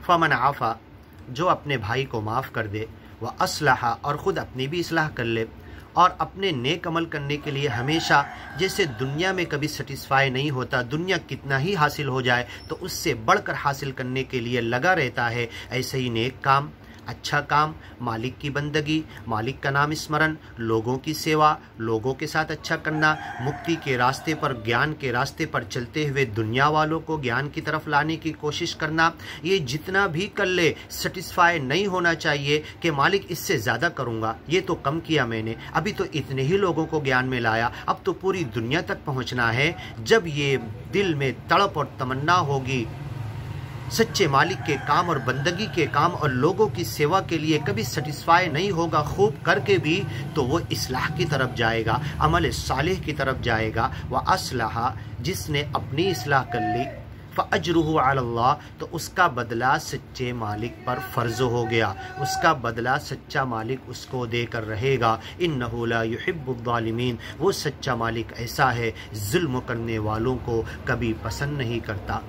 फ़मन आफ़ा, जो अपने भाई को माफ़ कर दे, व अस्लहा, और ख़ुद अपनी भी इस्लाह कर ले, और अपने नेक अमल करने के लिए हमेशा, जैसे दुनिया में कभी सेटिस्फाई नहीं होता, दुनिया कितना ही हासिल हो जाए तो उससे बढ़कर हासिल करने के लिए लगा रहता है, ऐसे ही नेक काम, अच्छा काम, मालिक की बंदगी, मालिक का नाम स्मरण, लोगों की सेवा, लोगों के साथ अच्छा करना, मुक्ति के रास्ते पर, ज्ञान के रास्ते पर चलते हुए दुनिया वालों को ज्ञान की तरफ लाने की कोशिश करना, ये जितना भी कर ले सेटिस्फाई नहीं होना चाहिए कि मालिक इससे ज़्यादा करूँगा, ये तो कम किया मैंने, अभी तो इतने ही लोगों को ज्ञान में लाया, अब तो पूरी दुनिया तक पहुँचना है। जब ये दिल में तड़प और तमन्ना होगी सच्चे मालिक के काम और बंदगी के काम और लोगों की सेवा के लिए, कभी सेटिस्फाई नहीं होगा खूब करके भी, तो वो इस्लाह की तरफ जाएगा, अमल सालेह की तरफ जाएगा। व अस्लहा, जिसने अपनी इस्लाह कर ली, फ़अज्रुहु अलल्लाह, तो उसका बदला सच्चे मालिक पर फ़र्ज़ हो गया, उसका बदला सच्चा मालिक उसको देकर रहेगा। इन्नहु ला युहिब्बुज़्ज़ालिमीन, वो सच्चा मालिक ऐसा है जुल्म करने वालों को कभी पसंद नहीं करता।